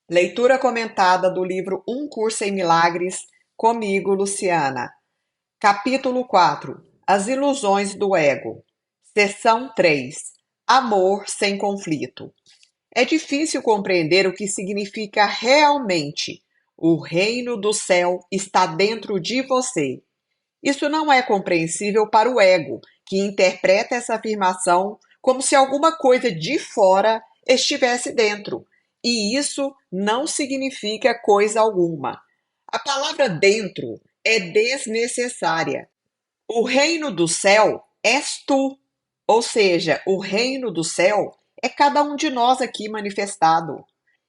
Leitura comentada do livro Um Curso em Milagres, comigo, Luciana. Capítulo 4. As ilusões do ego. Seção 3. Amor sem conflito. É difícil compreender o que significa realmente. O reino do céu está dentro de você. Isso não é compreensível para o ego, que interpreta essa afirmação como se alguma coisa de fora estivesse dentro. E isso não significa coisa alguma. A palavra dentro é desnecessária. O reino do céu és tu, ou seja, o reino do céu é cada um de nós aqui manifestado.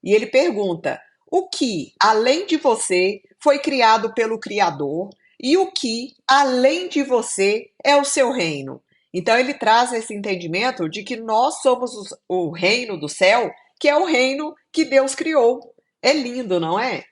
E ele pergunta: o que, além de você, foi criado pelo Criador e o que, além de você, é o seu reino? Então ele traz esse entendimento de que nós somos o reino do céu, que é o reino que Deus criou. É lindo, não é?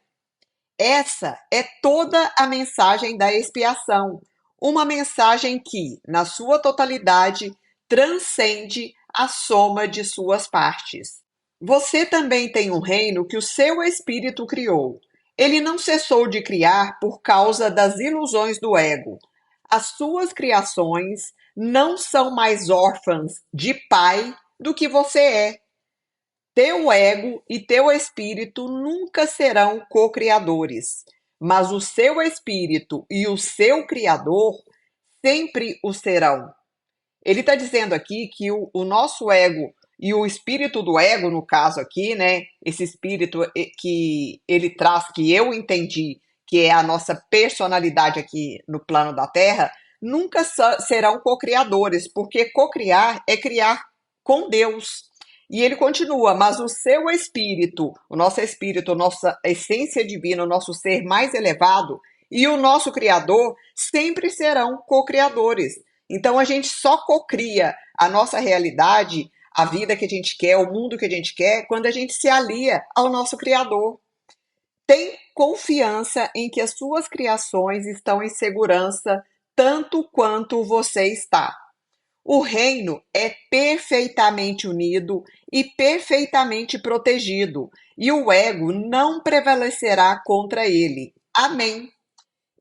Essa é toda a mensagem da expiação, uma mensagem que, na sua totalidade, transcende a soma de suas partes. Você também tem um reino que o seu espírito criou. Ele não cessou de criar por causa das ilusões do ego. As suas criações não são mais órfãs de pai do que você é. Teu ego e teu espírito nunca serão co-criadores, mas o seu espírito e o seu criador sempre o serão. Ele está dizendo aqui que o nosso ego e o espírito do ego, no caso aqui, né? Esse espírito que ele traz, que eu entendi, que é a nossa personalidade aqui no plano da Terra, nunca serão co-criadores, porque co-criar é criar com Deus. E ele continua, mas o seu espírito, nossa essência divina, o nosso ser mais elevado e o nosso Criador sempre serão co-criadores. Então a gente só cocria a nossa realidade, a vida que a gente quer, o mundo que a gente quer, quando a gente se alia ao nosso Criador. Tem confiança em que as suas criações estão em segurança tanto quanto você está. O reino é perfeitamente unido e perfeitamente protegido, e o ego não prevalecerá contra ele. Amém.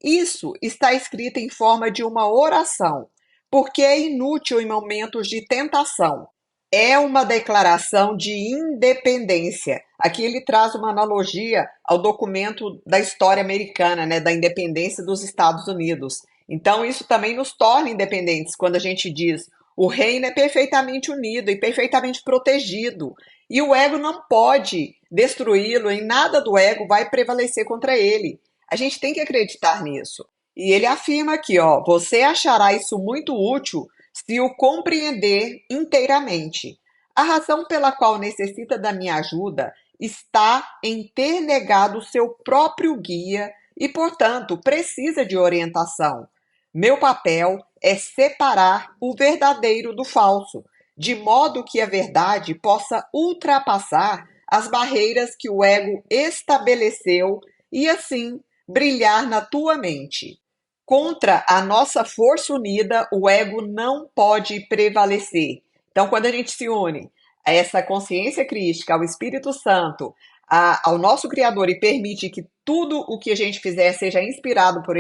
Isso está escrito em forma de uma oração, porque é inútil em momentos de tentação. É uma declaração de independência. Aqui ele traz uma analogia ao documento da história americana, né, da independência dos Estados Unidos. Então, isso também nos torna independentes quando a gente diz o reino é perfeitamente unido e perfeitamente protegido. E o ego não pode destruí-lo, em nada do ego vai prevalecer contra ele. A gente tem que acreditar nisso. E ele afirma aqui, ó, você achará isso muito útil se o compreender inteiramente. A razão pela qual necessita da minha ajuda está em ter negado o seu próprio guia e, portanto, precisa de orientação. Meu papel é separar o verdadeiro do falso, de modo que a verdade possa ultrapassar as barreiras que o ego estabeleceu e, assim, brilhar na tua mente. Contra a nossa força unida, o ego não pode prevalecer. Então, quando a gente se une a essa consciência crística, ao Espírito Santo, ao nosso Criador e permite que tudo o que a gente fizer seja inspirado por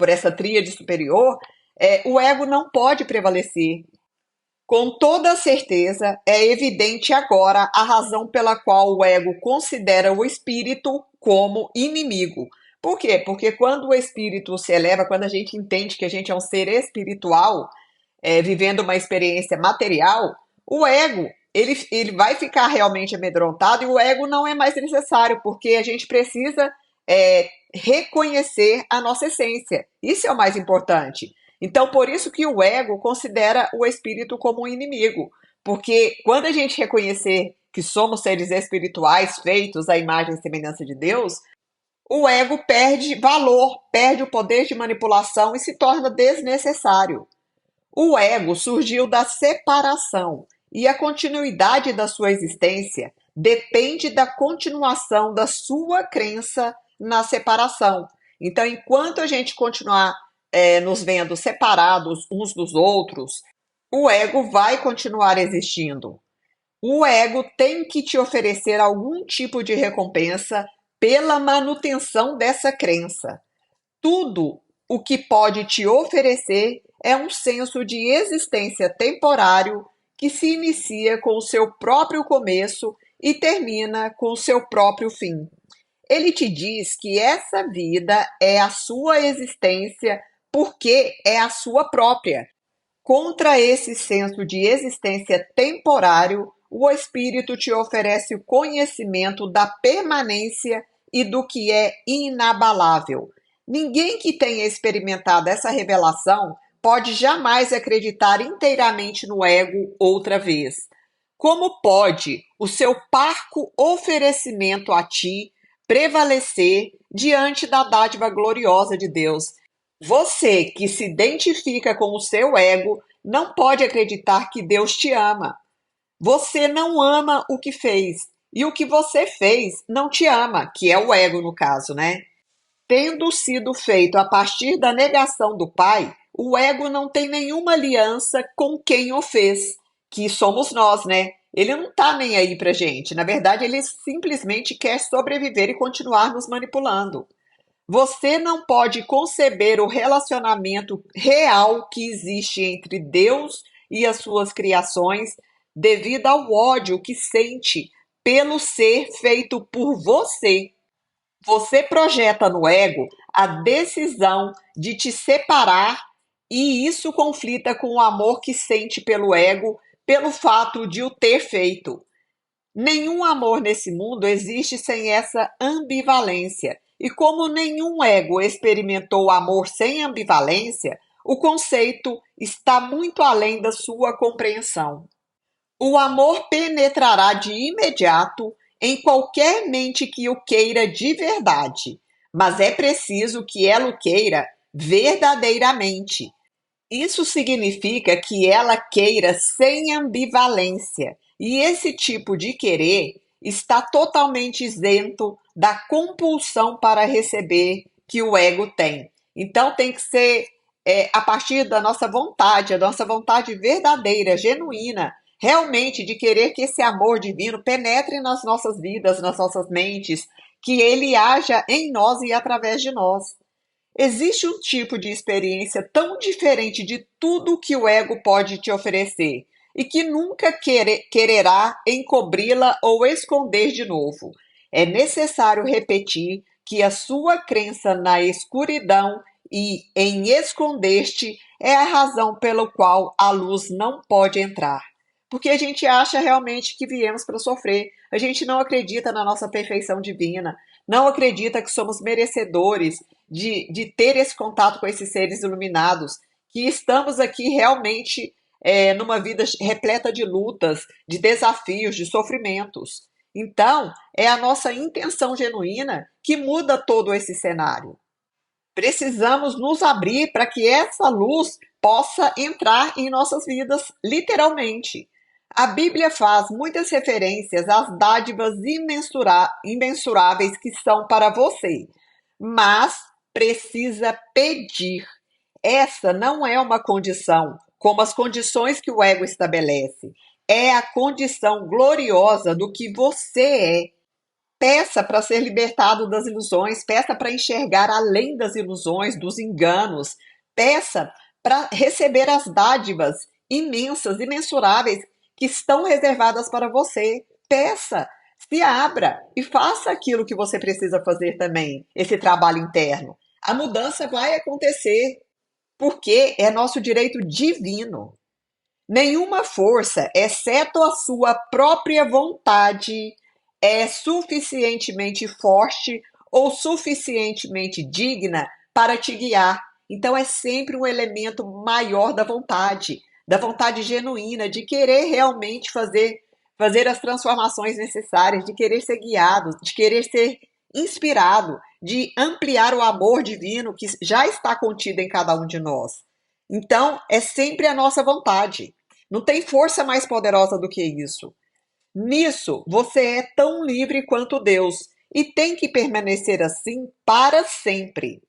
essa tríade superior, o ego não pode prevalecer. Com toda certeza, é evidente agora a razão pela qual o ego considera o espírito como inimigo. Por quê? Porque quando o espírito se eleva, quando a gente entende que a gente é um ser espiritual, vivendo uma experiência material, o ego ele vai ficar realmente amedrontado e o ego não é mais necessário, porque a gente precisa reconhecer a nossa essência. Isso é o mais importante. Então, por isso que o ego considera o espírito como um inimigo. Porque quando a gente reconhecer que somos seres espirituais feitos à imagem e semelhança de Deus, o ego perde valor, perde o poder de manipulação e se torna desnecessário. O ego surgiu da separação e a continuidade da sua existência depende da continuação da sua crença na separação. Então, enquanto a gente continuar nos vendo separados uns dos outros, o ego vai continuar existindo. O ego tem que te oferecer algum tipo de recompensa pela manutenção dessa crença. Tudo o que pode te oferecer é um senso de existência temporário que se inicia com o seu próprio começo e termina com o seu próprio fim. Ele te diz que essa vida é a sua existência porque é a sua própria. Contra esse senso de existência temporário, o espírito te oferece o conhecimento da permanência e do que é inabalável. Ninguém que tenha experimentado essa revelação pode jamais acreditar inteiramente no ego outra vez. Como pode o seu parco oferecimento a ti prevalecer diante da dádiva gloriosa de Deus? Você que se identifica com o seu ego não pode acreditar que Deus te ama. Você não ama o que fez. E o que você fez não te ama, que é o ego no caso, né? Tendo sido feito a partir da negação do Pai, o ego não tem nenhuma aliança com quem o fez, que somos nós, né? Ele não tá nem aí pra gente. Na verdade, ele simplesmente quer sobreviver e continuar nos manipulando. Você não pode conceber o relacionamento real que existe entre Deus e as suas criações devido ao ódio que sente pelo ser feito por você. Você projeta no ego a decisão de te separar e isso conflita com o amor que sente pelo ego pelo fato de o ter feito. Nenhum amor nesse mundo existe sem essa ambivalência. E como nenhum ego experimentou amor sem ambivalência, o conceito está muito além da sua compreensão. O amor penetrará de imediato em qualquer mente que o queira de verdade, mas é preciso que ela o queira verdadeiramente. Isso significa que ela queira sem ambivalência, e esse tipo de querer está totalmente isento da compulsão para receber que o ego tem. Então tem que ser a partir da nossa vontade, a nossa vontade verdadeira, genuína, realmente de querer que esse amor divino penetre nas nossas vidas, nas nossas mentes, que ele haja em nós e através de nós. Existe um tipo de experiência tão diferente de tudo que o ego pode te oferecer e que nunca quererá encobri-la ou esconder de novo. É necessário repetir que a sua crença na escuridão e em esconder-te é a razão pela qual a luz não pode entrar. Porque a gente acha realmente que viemos para sofrer. A gente não acredita na nossa perfeição divina, não acredita que somos merecedores de ter esse contato com esses seres iluminados, que estamos aqui realmente numa vida repleta de lutas, de desafios, de sofrimentos. Então, é a nossa intenção genuína que muda todo esse cenário. Precisamos nos abrir para que essa luz possa entrar em nossas vidas, literalmente. A Bíblia faz muitas referências às dádivas imensuráveis que são para você, mas precisa pedir. Essa não é uma condição, como as condições que o ego estabelece. É a condição gloriosa do que você é. Peça para ser libertado das ilusões, peça para enxergar além das ilusões, dos enganos, peça para receber as dádivas imensas, imensuráveis que estão reservadas para você. Peça, se abra e faça aquilo que você precisa fazer também, esse trabalho interno. A mudança vai acontecer porque é nosso direito divino. Nenhuma força, exceto a sua própria vontade, é suficientemente forte ou suficientemente digna para te guiar. Então é sempre um elemento maior da vontade genuína, de querer realmente fazer as transformações necessárias, de querer ser guiado, de querer ser inspirado, de ampliar o amor divino que já está contido em cada um de nós. Então, é sempre a nossa vontade. Não tem força mais poderosa do que isso. Nisso, você é tão livre quanto Deus e tem que permanecer assim para sempre.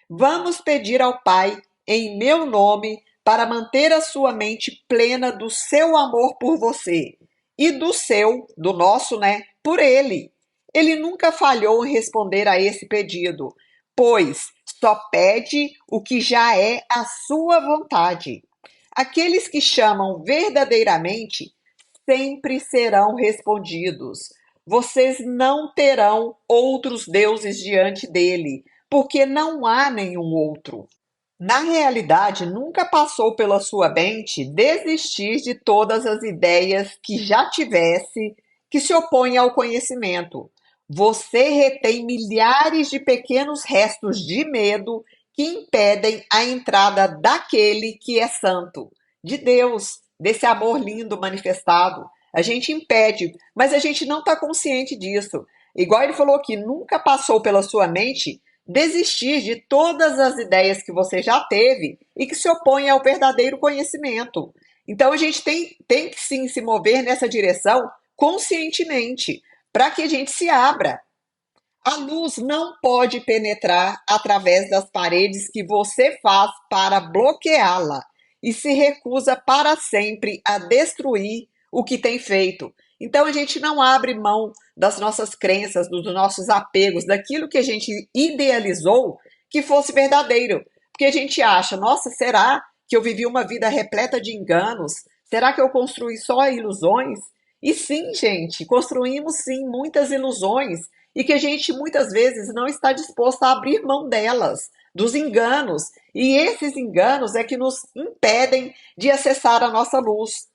Vamos pedir ao Pai, em meu nome, para manter a sua mente plena do seu amor por você. e do nosso, né, por ele. Ele nunca falhou em responder a esse pedido, pois só pede o que já é a sua vontade. Aqueles que chamam verdadeiramente sempre serão respondidos. Vocês não terão outros deuses diante dele, porque não há nenhum outro. Na realidade, nunca passou pela sua mente desistir de todas as ideias que já tivesse que se opõem ao conhecimento. Você retém milhares de pequenos restos de medo que impedem a entrada daquele que é santo, de Deus, desse amor lindo manifestado. A gente impede, mas a gente não está consciente disso. Igual ele falou aqui, nunca passou pela sua mente desistir de todas as ideias que você já teve e que se opõem ao verdadeiro conhecimento. Então a gente tem que sim se mover nessa direção conscientemente, para que a gente se abra. A luz não pode penetrar através das paredes que você faz para bloqueá-la e se recusa para sempre a destruir o que tem feito. Então a gente não abre mão das nossas crenças, dos nossos apegos, daquilo que a gente idealizou que fosse verdadeiro. Porque a gente acha, nossa, será que eu vivi uma vida repleta de enganos? Será que eu construí só ilusões? E sim, gente, construímos sim muitas ilusões e que a gente muitas vezes não está disposto a abrir mão delas, dos enganos. E esses enganos é que nos impedem de acessar a nossa luz.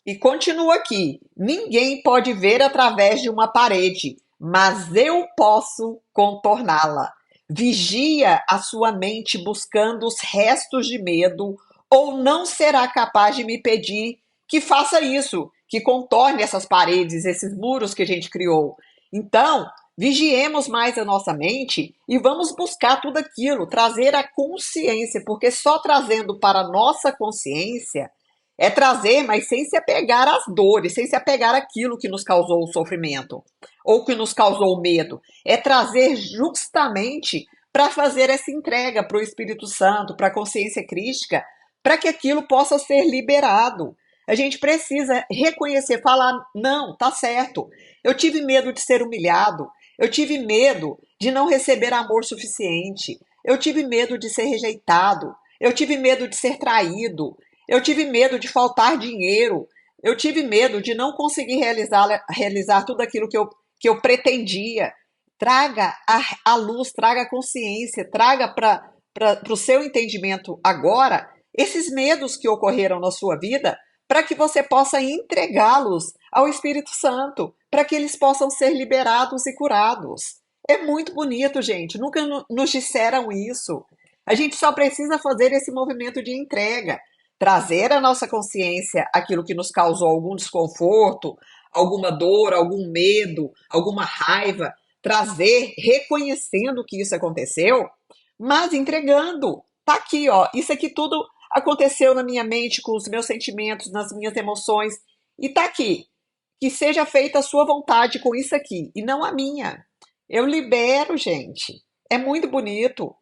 E continua aqui: ninguém pode ver através de uma parede, mas eu posso contorná-la. Vigia a sua mente buscando os restos de medo, ou não será capaz de me pedir que faça isso, que contorne essas paredes, esses muros que a gente criou. Então, vigiemos mais a nossa mente e vamos buscar tudo aquilo, trazer a consciência, porque só trazendo para a nossa consciência é trazer, mas sem se apegar às dores, sem se apegar àquilo que nos causou o sofrimento ou que nos causou o medo. É trazer justamente para fazer essa entrega para o Espírito Santo, para a consciência crística, para que aquilo possa ser liberado. A gente precisa reconhecer, falar: não, tá certo. Eu tive medo de ser humilhado, eu tive medo de não receber amor suficiente, eu tive medo de ser rejeitado, eu tive medo de ser traído, eu tive medo de faltar dinheiro. Eu tive medo de não conseguir realizar tudo aquilo que eu pretendia. Traga a luz, traga a consciência, traga para o seu entendimento agora esses medos que ocorreram na sua vida, para que você possa entregá-los ao Espírito Santo, para que eles possam ser liberados e curados. É muito bonito, gente. Nunca nos disseram isso. A gente só precisa fazer esse movimento de entrega, trazer à nossa consciência aquilo que nos causou algum desconforto, alguma dor, algum medo, alguma raiva, trazer reconhecendo que isso aconteceu, mas entregando. Tá aqui, ó, isso aqui tudo aconteceu na minha mente, com os meus sentimentos, nas minhas emoções, e tá aqui. Que seja feita a sua vontade com isso aqui, e não a minha. Eu libero, gente. É muito bonito.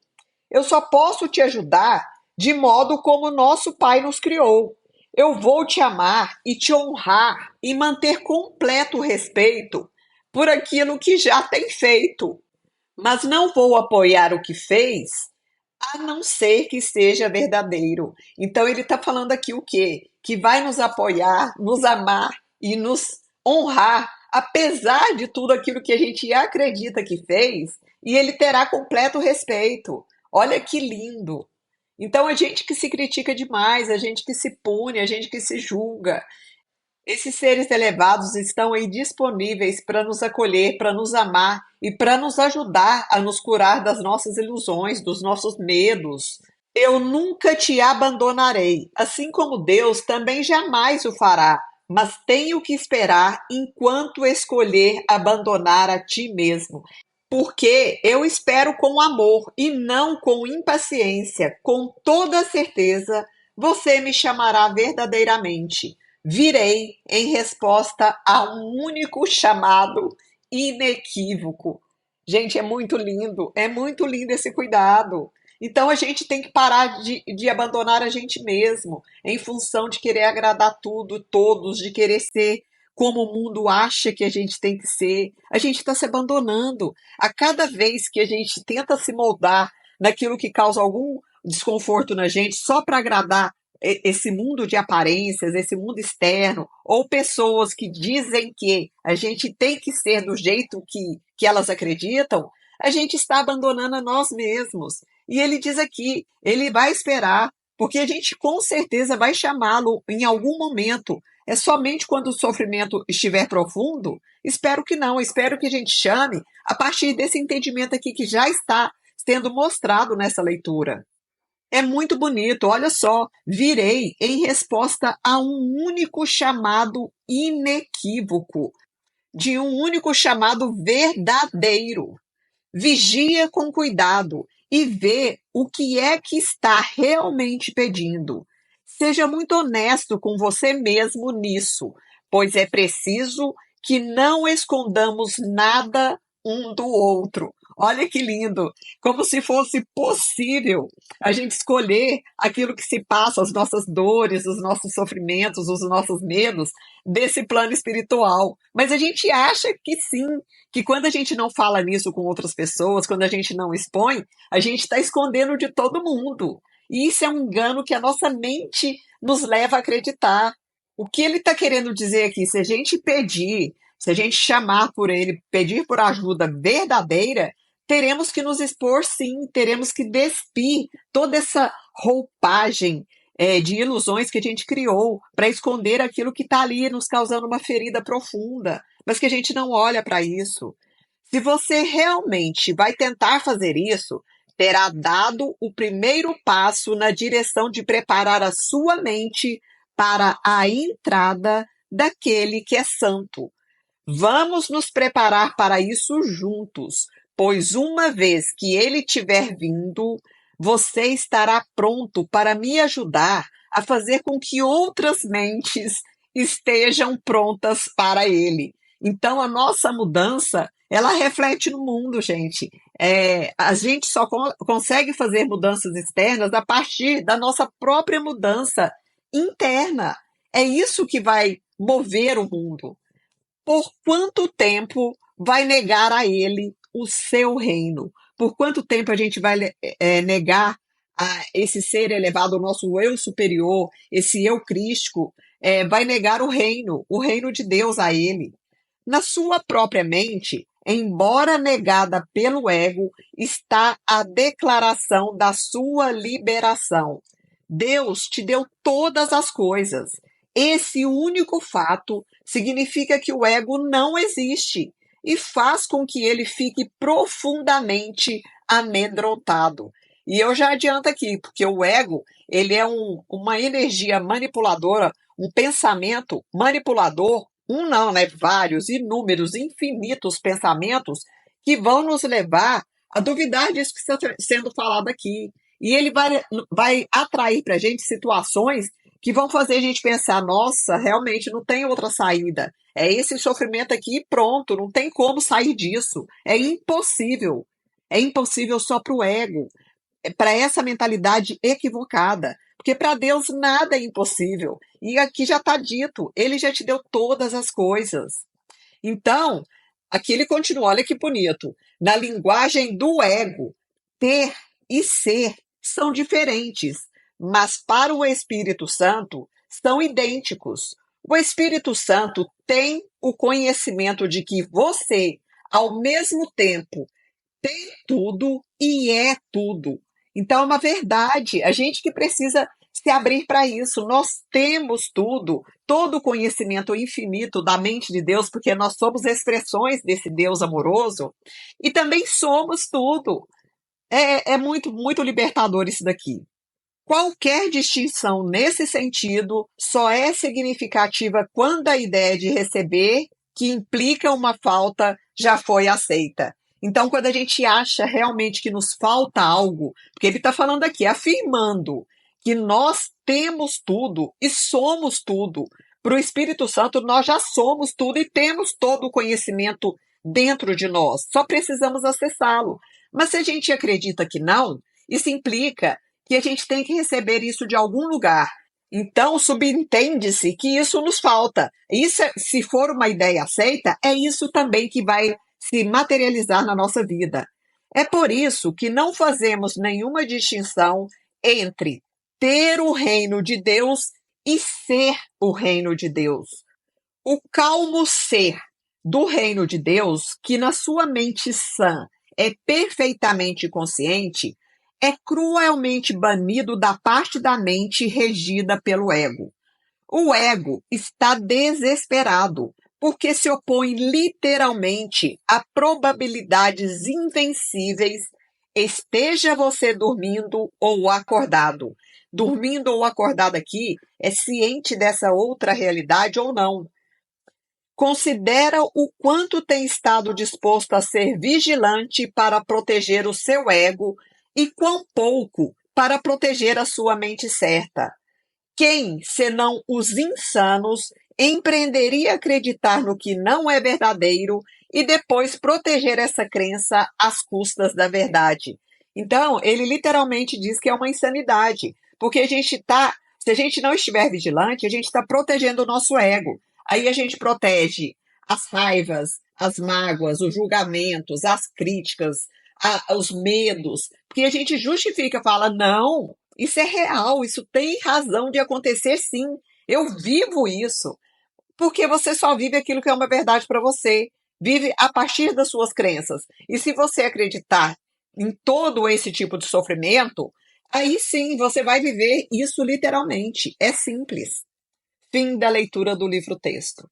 Eu só posso te ajudar de modo como nosso Pai nos criou. Eu vou te amar e te honrar e manter completo respeito por aquilo que já tem feito, mas não vou apoiar o que fez a não ser que seja verdadeiro. Então ele está falando aqui o quê? Que vai nos apoiar, nos amar e nos honrar, apesar de tudo aquilo que a gente acredita que fez, e ele terá completo respeito. Olha que lindo! Então a gente que se critica demais, a gente que se pune, a gente que se julga, esses seres elevados estão aí disponíveis para nos acolher, para nos amar e para nos ajudar a nos curar das nossas ilusões, dos nossos medos. Eu nunca te abandonarei, assim como Deus também jamais o fará, mas tenho que esperar enquanto escolher abandonar a ti mesmo. Porque eu espero com amor e não com impaciência, com toda certeza, você me chamará verdadeiramente. Virei em resposta a um único chamado inequívoco. Gente, é muito lindo esse cuidado. Então a gente tem que parar de abandonar a gente mesmo em função de querer agradar tudo, todos, de querer ser como o mundo acha que a gente tem que ser. A gente está se abandonando. A cada vez que a gente tenta se moldar naquilo que causa algum desconforto na gente só para agradar esse mundo de aparências, esse mundo externo, ou pessoas que dizem que a gente tem que ser do jeito que elas acreditam, a gente está abandonando a nós mesmos. E ele diz aqui, ele vai esperar, porque a gente com certeza vai chamá-lo em algum momento. É somente quando o sofrimento estiver profundo? Espero que não, espero que a gente chame a partir desse entendimento aqui que já está sendo mostrado nessa leitura. É muito bonito, olha só. Virei em resposta a um único chamado inequívoco, de um único chamado verdadeiro. Vigia com cuidado e vê o que é que está realmente pedindo. Seja muito honesto com você mesmo nisso, pois é preciso que não escondamos nada um do outro. Olha que lindo, como se fosse possível a gente escolher aquilo que se passa, as nossas dores, os nossos sofrimentos, os nossos medos desse plano espiritual. Mas a gente acha que sim, que quando a gente não fala nisso com outras pessoas, quando a gente não expõe, a gente está escondendo de todo mundo. E isso é um engano que a nossa mente nos leva a acreditar. O que ele está querendo dizer aqui, se a gente pedir, se a gente chamar por ele, pedir por ajuda verdadeira, teremos que nos expor sim, teremos que despir toda essa roupagem de ilusões que a gente criou para esconder aquilo que está ali nos causando uma ferida profunda, mas que a gente não olha para isso. Se você realmente vai tentar fazer isso, terá dado o primeiro passo na direção de preparar a sua mente para a entrada daquele que é santo. Vamos nos preparar para isso juntos, pois uma vez que ele tiver vindo, você estará pronto para me ajudar a fazer com que outras mentes estejam prontas para ele. Então, a nossa mudança, ela reflete no mundo, gente. A gente só consegue fazer mudanças externas a partir da nossa própria mudança interna. É isso que vai mover o mundo. Por quanto tempo vai negar a ele o seu reino? Por quanto tempo a gente vai negar a esse ser elevado, o nosso eu superior, esse eu crístico, vai negar o reino de Deus a ele? Na sua própria mente, embora negada pelo ego, está a declaração da sua liberação. Deus te deu todas as coisas. Esse único fato significa que o ego não existe e faz com que ele fique profundamente amedrontado. E eu já adianto aqui, porque o ego, ele é uma energia manipuladora, um pensamento manipulador, um não, né? Vários, inúmeros, infinitos pensamentos que vão nos levar a duvidar disso que está sendo falado aqui. E ele vai atrair para a gente situações que vão fazer a gente pensar, nossa, realmente não tem outra saída. É esse sofrimento aqui e pronto, não tem como sair disso. É impossível. É impossível só para o ego, para essa mentalidade equivocada. Porque para Deus nada é impossível. E aqui já está dito, ele já te deu todas as coisas. Então, aqui ele continua, olha que bonito. Na linguagem do ego, ter e ser são diferentes, mas para o Espírito Santo são idênticos. O Espírito Santo tem o conhecimento de que você, ao mesmo tempo, tem tudo e é tudo. Então, é uma verdade. A gente que precisa se abrir para isso. Nós temos tudo, todo o conhecimento infinito da mente de Deus, porque nós somos expressões desse Deus amoroso, e também somos tudo. É muito, muito libertador isso daqui. Qualquer distinção nesse sentido só é significativa quando a ideia de receber, que implica uma falta, já foi aceita. Então, quando a gente acha realmente que nos falta algo, porque ele está falando aqui, afirmando que nós temos tudo e somos tudo. Para o Espírito Santo, nós já somos tudo e temos todo o conhecimento dentro de nós. Só precisamos acessá-lo. Mas se a gente acredita que não, isso implica que a gente tem que receber isso de algum lugar. Então, subentende-se que isso nos falta. Isso, se for uma ideia aceita, é isso também que vai se materializar na nossa vida. É por isso que não fazemos nenhuma distinção entre ter o reino de Deus e ser o reino de Deus. O calmo ser do reino de Deus, que na sua mente sã é perfeitamente consciente, é cruelmente banido da parte da mente regida pelo ego. O ego está desesperado, porque se opõe literalmente a probabilidades invencíveis, esteja você dormindo ou acordado. Dormindo ou acordado aqui é ciente dessa outra realidade ou não. Considera o quanto tem estado disposto a ser vigilante para proteger o seu ego e quão pouco para proteger a sua mente certa. Quem, senão os insanos, empreenderia acreditar no que não é verdadeiro e depois proteger essa crença às custas da verdade? Então, ele literalmente diz que é uma insanidade, porque se a gente não estiver vigilante, a gente está protegendo o nosso ego. Aí a gente protege as raivas, as mágoas, os julgamentos, as críticas, os medos, porque a gente justifica, fala, não, isso é real, isso tem razão de acontecer sim. Eu vivo isso. Porque você só vive aquilo que é uma verdade para você. Vive a partir das suas crenças. E se você acreditar em todo esse tipo de sofrimento, aí sim você vai viver isso literalmente. É simples. Fim da leitura do livro-texto.